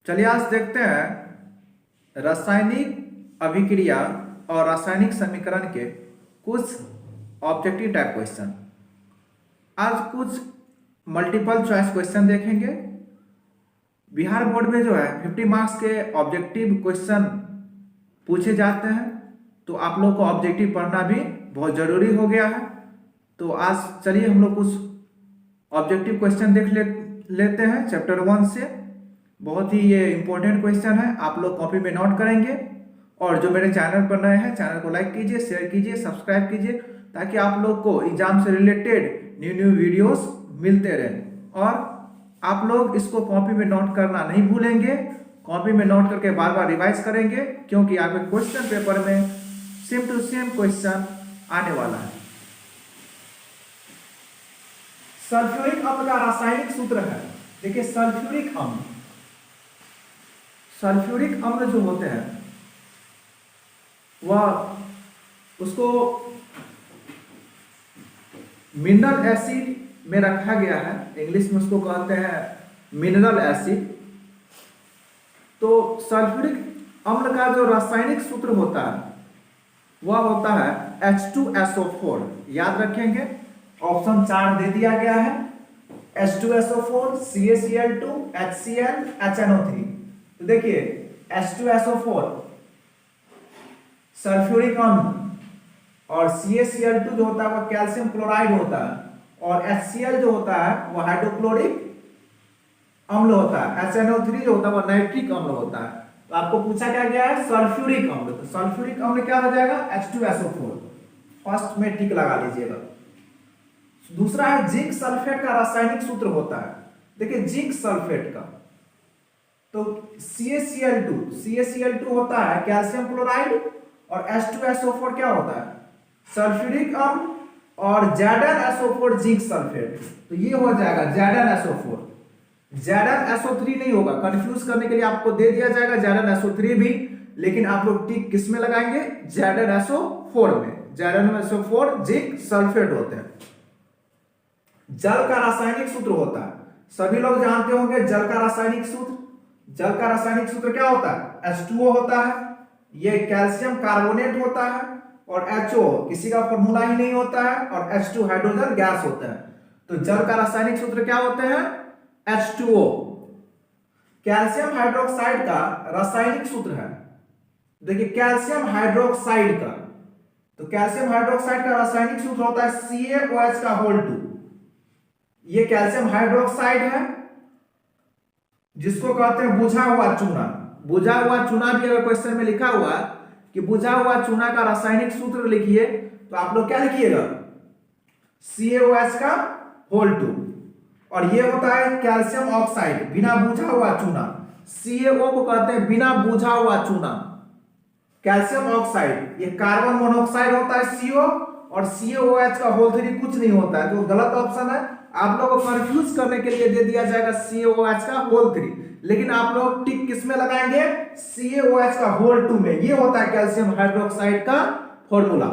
चलिए आज देखते हैं रासायनिक अभिक्रिया और रासायनिक समीकरण के कुछ ऑब्जेक्टिव टाइप क्वेश्चन। आज कुछ मल्टीपल चॉइस क्वेश्चन देखेंगे। बिहार बोर्ड में जो है 50 मार्क्स के ऑब्जेक्टिव क्वेश्चन पूछे जाते हैं, तो आप लोग को ऑब्जेक्टिव पढ़ना भी बहुत जरूरी हो गया है। तो आज चलिए हम लोग कुछ ऑब्जेक्टिव क्वेश्चन देख लेते हैं चैप्टर 1 से। बहुत ही ये इंपॉर्टेंट क्वेश्चन है, आप लोग कॉपी में नोट करेंगे। और जो मेरे चैनल पर नए हैं, चैनल को लाइक कीजिए, शेयर कीजिए, सब्सक्राइब कीजिए, ताकि आप लोग को एग्जाम से रिलेटेड न्यू वीडियोस मिलते रहें। और आप लोग इसको कॉपी में नोट करना नहीं भूलेंगे, कॉपी में नोट करके बार बार रिवाइज करेंगे, क्योंकि आपके क्वेश्चन पेपर में सेम टू सेम क्वेश्चन आने वाला है। सल्फ्यूरिक अम्ल का रासायनिक सूत्र है। देखिए सल्फ्यूरिक अम्ल जो होते हैं वह उसको मिनरल एसिड में रखा गया है, इंग्लिश में उसको कहते हैं मिनरल एसिड। तो सल्फ्यूरिक अम्ल का जो रासायनिक सूत्र होता है वह होता है H2SO4। याद रखेंगे, ऑप्शन 4 दे दिया गया है, H2SO4, CaCl2, HCl, HNO3। तो देखिए H2SO4 सल्फ्यूरिक अम्ल और CaCl2 जो होता है वह कैल्शियम क्लोराइड होता है, और HCl जो होता है वह हाइड्रोक्लोरिक अम्ल होता है, HNO3 जो होता है वह नाइट्रिक अम्ल होता है। तो आपको पूछा क्या गया है सल्फ्यूरिक अम्ल, तो सल्फ्यूरिक अम्ल क्या हो जाएगा H2SO4। फर्स्ट में टिक लगा लीजिएगा। दूसरा है जिंक सल्फेट का रासायनिक सूत्र होता है। देखिए जिंक सल्फेट का, तो CaCl2 होता है कैल्शियम क्लोराइड, और H2SO4 क्या होता है सल्फ्यूरिक अम्ल, और ZnSO4 जिंक सल्फेट। तो ये हो जाएगा ZnSO4। ZnSO3 नहीं होगा, कंफ्यूज करने के लिए आपको दे दिया जाएगा ZnSO3 भी, लेकिन आप लोग टिक किस में लगाएंगे ZnSO4 में। ZnSO4 जिंक सल्फेट होते हैं। जल का रासायनिक सूत्र होता है, सभी लोग जानते होंगे जल का रासायनिक सूत्र। जल का रासायनिक सूत्र क्या होता है H2O होता है, ये कैल्शियम कार्बोनेट होता है, और HO किसी का फॉर्मूला ही नहीं होता है, और H2 हाइड्रोजन गैस होता है। तो जल का रासायनिक सूत्र क्या होते हैं H2O। कैल्शियम हाइड्रोक्साइड का रासायनिक सूत्र है, देखिए कैल्शियम हाइड्रोक्साइड का, तो कैल्शियम हाइड्रोक्साइड का रासायनिक सूत्र होता है CaOH2। ये कैल्शियम हाइड्रोक्साइड है, जिसको कहते हैं बुझा हुआ चूना। बुझा हुआ चूना भी अगर क्वेश्चन में लिखा हुआ कि बुझा हुआ चूना का रासायनिक सूत्र लिखिए, तो आप लोग क्या लिखिएगा CaOH2। और ये होता है कैल्शियम ऑक्साइड, बिना बुझा हुआ चूना। CaO को कहते हैं बिना बुझा हुआ चूना। कैल्शियम ऑक्साइड ये कार्बन मोनोऑक्साइड होता है CO, और CaOH3 कुछ नहीं होता है, तो गलत ऑप्शन है। आप लोगों को कंफ्यूज करने के लिए दे दिया जाएगा CaOH3, लेकिन आप लोग टिक किस में लगाएंगे CaOH2 में। ये होता है कैल्शियम हाइड्रोक्साइड का फॉर्मूला।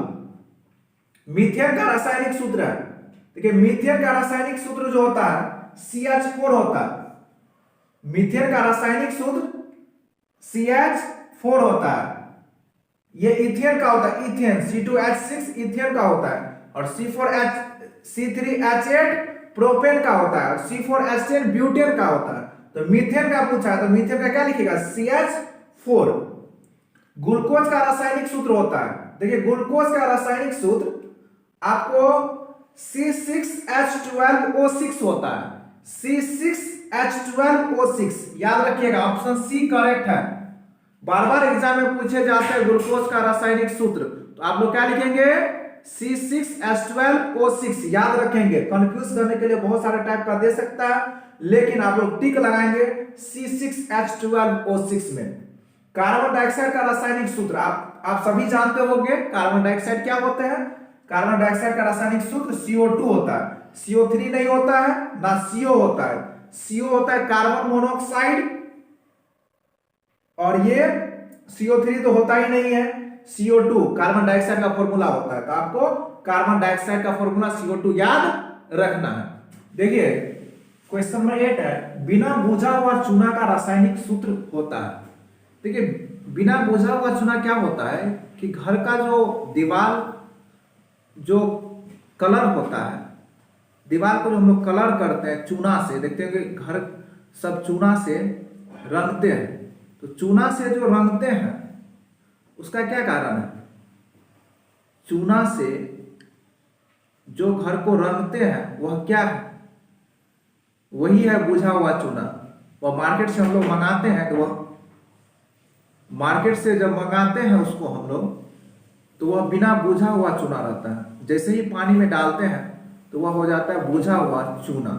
मीथेन का रासायनिक सूत्र है, देखिए मीथेन का रासायनिक सूत्र जो होता है CH4 होता है। मीथेन का रासायनिक सूत्र CH4 होता है। ये इथेन का होता है, इथेन C2H6 इथेन का होता है, और C3H8 प्रोपेन का होता है, और C4H10 ब्यूटेन का होता है। तो मीथेन का पूछा है, तो मीथेन का क्या लिखेगा CH4। ग्लूकोज का रासायनिक सूत्र होता है, देखिए ग्लूकोज का रासायनिक सूत्र आपको C6H12O6 होता है, C6H12O6। याद रखिएगा, ऑप्शन सी करेक्ट है। बार बार एग्जाम में पूछे जाते हैं ग्लूकोज का रासायनिक सूत्र, तो आप लोग क्या लिखेंगे C6H12O6। याद रखेंगे, कंफ्यूज करने के लिए बहुत सारे टाइप का दे सकता है, लेकिन आप लोग टिक लगाएंगे C6H12O6 में। कार्बन डाइऑक्साइड का रासायनिक सूत्र आप सभी जानते होंगे। कार्बन डाइऑक्साइड क्या होते हैं, कार्बन डाइऑक्साइड का रासायनिक सूत्र CO2 होता है, CO3 नहीं होता है, ना CO होता है। CO होता है कार्बन मोनोऑक्साइड, और ये CO3 तो होता ही नहीं है, CO2 कार्बन डाइऑक्साइड का फॉर्मूला होता है। तो आपको कार्बन डाइऑक्साइड का फॉर्मूला CO2 याद रखना है। देखिए क्वेश्चन नंबर 8 है, बिना बुझा हुआ चूना का रासायनिक सूत्र होता है। देखिए बिना बुझा हुआ चूना क्या होता है कि घर का जो दीवार जो कलर होता है, दीवार को जो हम लोग कलर करते हैं चूना से, देखते हैं कि घर सब चूना से रंगते हैं, तो चूना से जो रंगते हैं उसका क्या कारण है? चूना से जो घर को रंगते हैं वह क्या है? वही है बुझा हुआ चूना। वह मार्केट से हम लोग मंगाते हैं, तो वह मार्केट से जब मंगाते हैं उसको हम लोग, तो वह बिना बुझा हुआ चूना रहता है। जैसे ही पानी में डालते हैं तो वह हो जाता है बुझा हुआ चूना।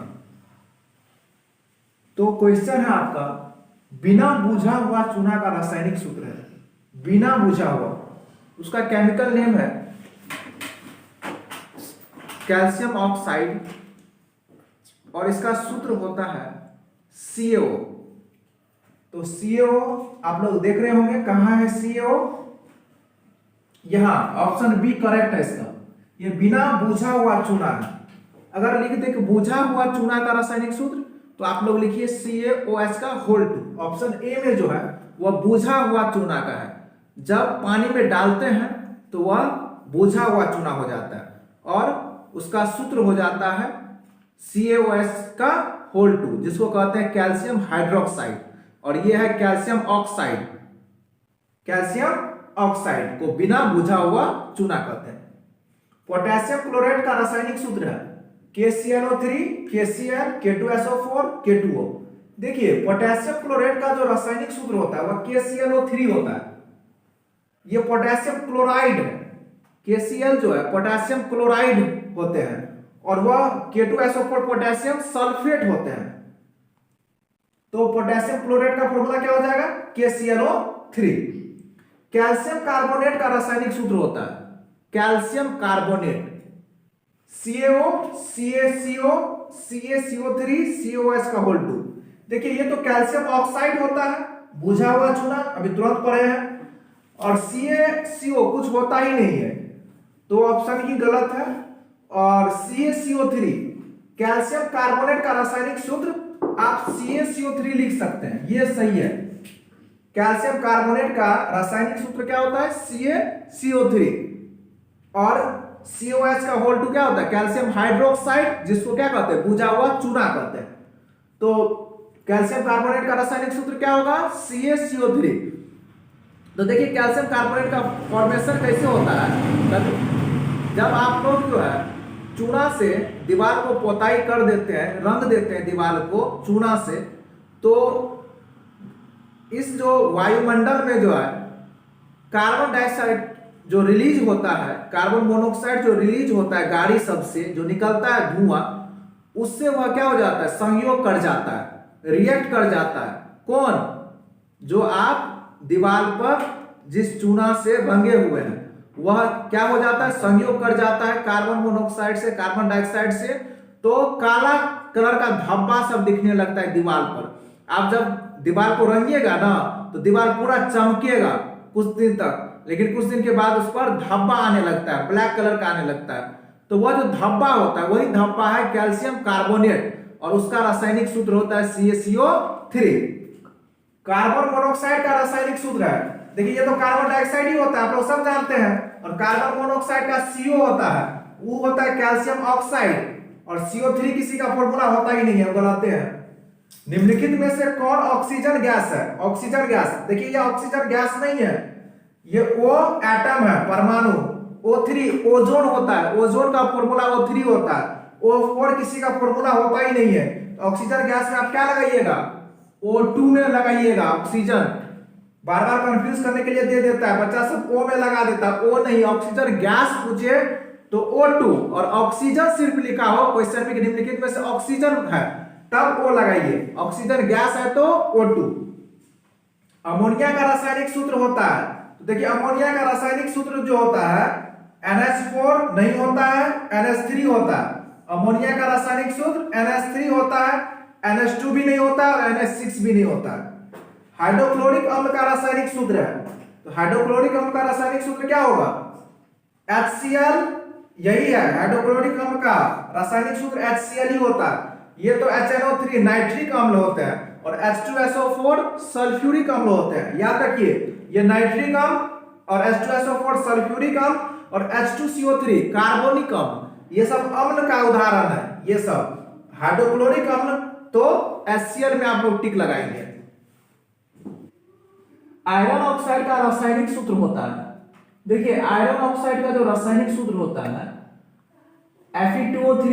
तो क्वेश्चन है आपका, बिना बुझा हुआ चूना का रासायनिक सूत्र है, बिना बुझा हुआ, उसका केमिकल नेम है कैल्शियम ऑक्साइड और इसका सूत्र होता है CaO। तो CaO आप लोग देख रहे होंगे, कहां है CaO? यहां, ऑप्शन बी करेक्ट है इसका। ये बिना बुझा हुआ चूना है। अगर लिख दे कि बुझा हुआ चूना का रासायनिक सूत्र, तो आप लोग लिखिए CaOH का होल 2। ऑप्शन ए में जो है वह बुझा हुआ चूना का है। जब पानी में डालते हैं तो वह बुझा हुआ चूना हो जाता है और उसका सूत्र हो जाता है CaOH का होल 2, जिसको कहते हैं कैल्शियम हाइड्रोक्साइड, और यह है कैल्शियम ऑक्साइड। कैल्शियम ऑक्साइड को बिना बुझा हुआ चूना कहते हैं। पोटेशियम क्लोराइड का रासायनिक सूत्र है KClO3, KCl, K2SO4, K2O। देखिए पोटेशियम क्लोराइड का जो रासायनिक सूत्र होता है वह KClO3 होता है। यह पोटेशियम क्लोराइड है। KCl जो है पोटेशियम क्लोराइड होते हैं और वह K2SO4 पोटेशियम सल्फेट होते हैं। तो पोटेशियम क्लोराइड का फॉर्मूला क्या हो जाएगा? KClO3। कैल्शियम कार्बोनेट का रासायनिक सूत्र होता है calcium carbonate, CaO, CaCO, CaCO3, COS का होल 2। देखिए ये तो कैल्शियम ऑक्साइड होता है, बुझा हुआ चूना, अभी तुरंत पढ़े हैं, और CaCO कुछ होता ही नहीं है, तो ऑप्शन ही गलत है। और CaCO3 कैल्शियम कार्बोनेट का रासायनिक सूत्र आप CaCO3 लिख सकते हैं, ये सही है। कैल्शियम कार्बोनेट का रासायनिक सूत्र क्या होता है? CaCO3। और COH का होल 2 क्या होता है? कैल्शियम हाइड्रोक्साइड, जिसको क्या कहते हैं? बुझा हुआ चूना कहते हैं। तो कैल्शियम कार्बोनेट का रासायनिक सूत्र क्या होगा? CaCO3। तो देखिए कैल्शियम कार्बोनेट का फॉर्मेशन कैसे होता है? जब आप लोग जो है चूना से दीवार को पोताई कर देते हैं, रंग देते हैं दीवार को चूना से, तो इस जो वायुमंडल में जो है कार्बन डाइऑक्साइड जो रिलीज होता है, कार्बन मोनोऑक्साइड जो रिलीज होता है गाड़ी सबसे जो निकलता है धुआं, उससे वह क्या हो जाता है? संयोग कर जाता है, रिएक्ट कर जाता है। कौन? जो आप दीवार पर जिस चूना से रंगे हुए हैं वह क्या हो जाता है? संयोग कर जाता है कार्बन मोनोऑक्साइड से, कार्बन डाइऑक्साइड से, तो काला कलर का धब्बा सब दिखने लगता है दीवार पर। आप जब दीवार को रंगिएगा ना तो दीवार पूरा चमकेगा कुछ दिन तक, लेकिन कुछ दिन के बाद उस पर धब्बा आने लगता है, ब्लैक कलर का आने लगता है। तो वह जो धब्बा होता है वही धब्बा है कैल्शियम कार्बोनेट, और उसका रासायनिक सूत्र होता है CaCO3। कार्बन मोनोऑक्साइड का रासायनिक सूत्र है, देखिए ये तो कार्बन डाइऑक्साइड ही होता है, आप लोग सब जानते हैं, और कार्बन मोनोऑक्साइड का CO होता है, वो होता है कैल्शियम ऑक्साइड, और CO3 किसी का फॉर्मूला होता ही नहीं है, गलत है। निम्नलिखित में से कौन ऑक्सीजन गैस है? ऑक्सीजन गैस, देखिए ये ऑक्सीजन गैस नहीं है, ये O एटम है, परमाणु। O3 ओजोन होता है, ओजोन का फॉर्मूला O3 होता है, O4 किसी का फॉर्मूला होता ही नहीं है। तो ऑक्सीजन गैस में आप क्या लगाइएगा? O2 में लगाइएगा ऑक्सीजन। बार बार कंफ्यूज करने के लिए दे देता है बच्चा सब, O में लगा देता है, O नहीं। ऑक्सीजन गैस पूछे तो O2, और ऑक्सीजन सिर्फ लिखा हो क्वेश्चन में निम्नलिखित में से ऑक्सीजन है तब O लगाइए, ऑक्सीजन गैस है तो O2। अमोनिया का रासायनिक सूत्र होता है, तो देखिए अमोनिया का रासायनिक सूत्र जो होता है NH4 नहीं होता है, NH3 होता है। अमोनिया का रासायनिक सूत्र NH3 होता है, NH2 भी नहीं होता है और NH6 भी नहीं होता है। हाइड्रोक्लोरिक अम्ल का रासायनिक सूत्र है, तो हाइड्रोक्लोरिक अम्ल का रासायनिक सूत्र क्या होगा? HCl, यही है हाइड्रोक्लोरिक अम्ल का रासायनिक सूत्र HCl ही होता है। ये तो HNO3 नाइट्रिक अम्ल होता है और H2SO4 सल्फ्यूरिक अम्ल होता है। याद रखिए, ये नाइट्रिक अम्ल और H2SO4 सल्फ्यूरिक अम्ल और H2CO3 कार्बोनिक अम्ल, ये सब अम्ल का उदाहरण है। ये सब हाइड्रोक्लोरिक अम्ल तो HCl में आप लोग टिक लगाएंगे। आयरन ऑक्साइड का रासायनिक सूत्र होता है, देखिए आयरन ऑक्साइड का जो रासायनिक सूत्र होता है Fe2O3,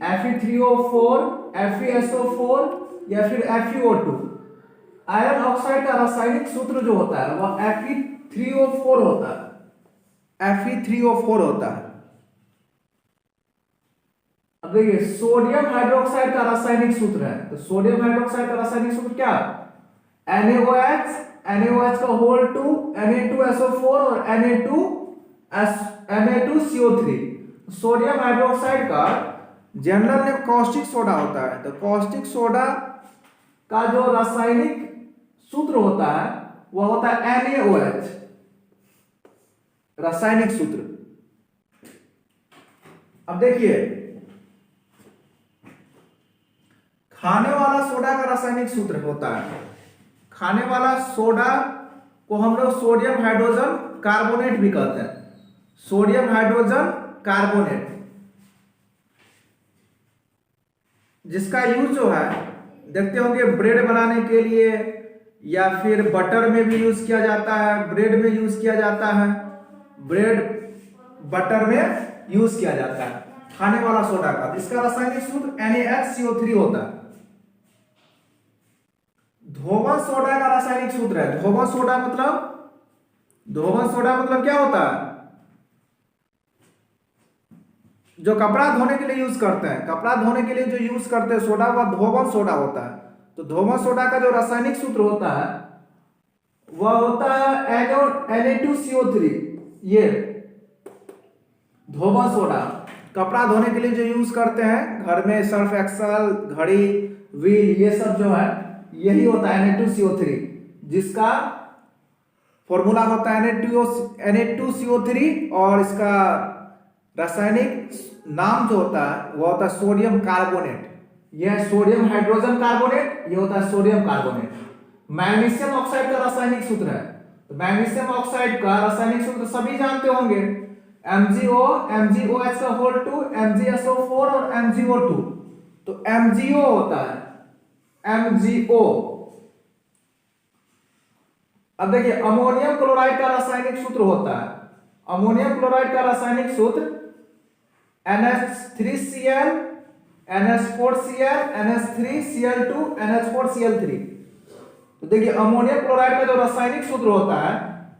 Fe3O4, FeSO4 या फिर FeO2। आयरन ऑक्साइड का रासायनिक सूत्र जो होता है वह Fe3O4 होता है, Fe3O4 होता है। अब देखिए सोडियम हाइड्रोक्साइड का रासायनिक सूत्र है, तो सोडियम हाइड्रोक्साइड का रासायनिक सूत्र क्या, NaOH, NaOH का होल 2, Na2SO4 और Na2CO3। सोडियम हाइड्रोक्साइड का जनरल नेम कॉस्टिक सोडा होता है, तो कॉस्टिक सोडा का जो रासायनिक सूत्र होता है वह होता है NaOH, रासायनिक सूत्र। अब देखिए खाने वाला सोडा का रासायनिक सूत्र होता है, खाने वाला सोडा को हम लोग सोडियम हाइड्रोजन कार्बोनेट भी कहते हैं, सोडियम हाइड्रोजन कार्बोनेट, जिसका यूज जो है देखते होंगे ब्रेड बनाने के लिए या फिर बटर में भी यूज किया जाता है, ब्रेड में यूज किया जाता है, ब्रेड बटर में यूज किया जाता है खाने वाला सोडा का। इसका रासायनिक सूत्र NaHCO3 होता है। धोवन सोडा का रासायनिक सूत्र है, धोवन सोडा मतलब क्या होता है, जो कपड़ा धोने के लिए यूज करते हैं, कपड़ा धोने के लिए जो यूज करते हैं सोडा वह धोवन सोडा होता है। तो धोवन सोडा का जो रासायनिक सूत्र होता है वह होता है Na2CO3। ये धोवन सोडा कपड़ा धोने के लिए जो यूज करते हैं घर में, सर्फ एक्सल, घड़ी, व्हील, ये सब जो है यही होता है Na2CO3, जिसका फॉर्मूला होता है Na2CO3 और इसका रासायनिक नाम जो होता है वह होता है सोडियम कार्बोनेट। यह है सोडियम हाइड्रोजन कार्बोनेट, यह होता है सोडियम कार्बोनेट। मैग्नीशियम ऑक्साइड का रासायनिक सूत्र है, तो मैग्नीशियम ऑक्साइड का रासायनिक सूत्र सभी जानते होंगे, MgO, MgOH का होल 2, MgSO4 और MgO2। तो MgO होता है, MgO। अब देखिए अमोनियम क्लोराइड का रासायनिक सूत्र होता है, अमोनियम क्लोराइड का रासायनिक सूत्र NH3Cl, NH4Cl, NH3Cl2, NH4Cl3। तो देखिए अमोनियम क्लोराइड का जो रासायनिक सूत्र होता है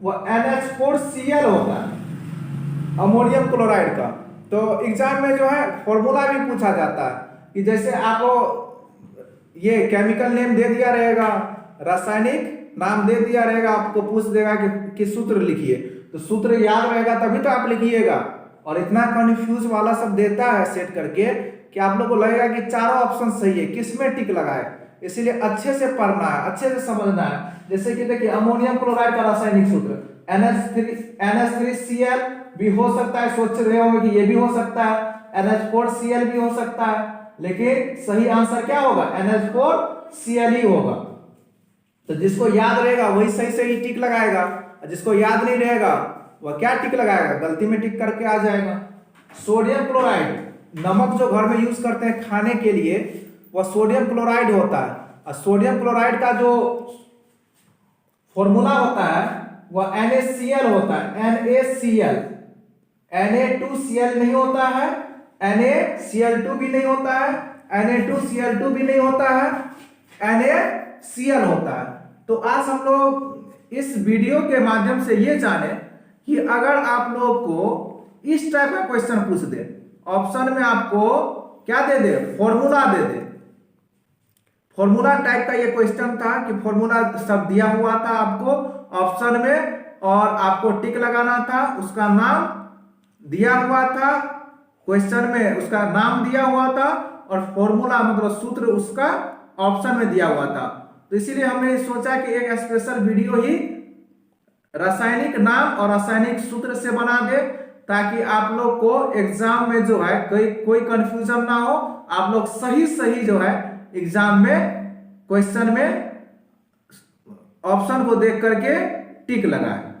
वह NH4Cl होता है, अमोनियम क्लोराइड का। तो एग्जाम में जो है फॉर्मूला भी पूछा जाता है कि जैसे आपको ये केमिकल नेम दे दिया रहेगा, रासायनिक नाम दे दिया रहेगा, आपको पूछ देगा कि सूत्र लिखिए, तो सूत्र याद रहेगा तभी तो आप लिखिएगा। और इतना कंफ्यूज वाला सब देता है सेट करके कि आप लोग को लगेगा कि चारों ऑप्शन सही है, किसमें टिक लगाए। इसीलिए अच्छे से पढ़ना है, अच्छे से समझना है। जैसे कि देखिए अमोनियम क्लोराइड का रासायनिक सूत्र NH3Cl भी हो सकता है, सोच रहे होंगे कि ये भी हो सकता है, NH4Cl भी हो सकता है, लेकिन सही आंसर क्या होगा, NH4Cl ही होगा। तो जिसको याद रहेगा वही सही सही टिक लगाएगा, जिसको याद नहीं रहेगा वह क्या टिक लगाएगा, गलती में टिक करके आ जाएगा। सोडियम क्लोराइड, नमक जो घर में यूज करते हैं खाने के लिए वह सोडियम क्लोराइड होता है। और सोडियम क्लोराइड का जो फॉर्मूला होता है वह NaCl होता है, NaCl। Na2Cl नहीं होता है, NaCl2 भी नहीं होता है, Na2Cl2 भी नहीं होता है, NaCl होता है। तो आज हम लोग इस वीडियो के माध्यम से ये जाने कि अगर आप लोग को इस टाइप का क्वेश्चन पूछ दे, ऑप्शन में आपको क्या दे दे, फॉर्मूला दे दे, फॉर्मूला टाइप का ये क्वेश्चन था कि फॉर्मूला सब दिया हुआ था आपको ऑप्शन में और आपको टिक लगाना था, उसका नाम दिया हुआ था क्वेश्चन में, उसका नाम दिया हुआ था और फॉर्मूला मतलब सूत्र उसका ऑप्शन में दिया हुआ था। तो इसीलिए हमने सोचा कि एक स्पेशल वीडियो ही रासायनिक नाम और रासायनिक सूत्र से बना दे ताकि आप लोग को एग्जाम में जो है कोई कंफ्यूजन ना हो, आप लोग सही सही जो है एग्जाम में क्वेश्चन में ऑप्शन को देख करके टिक लगाए।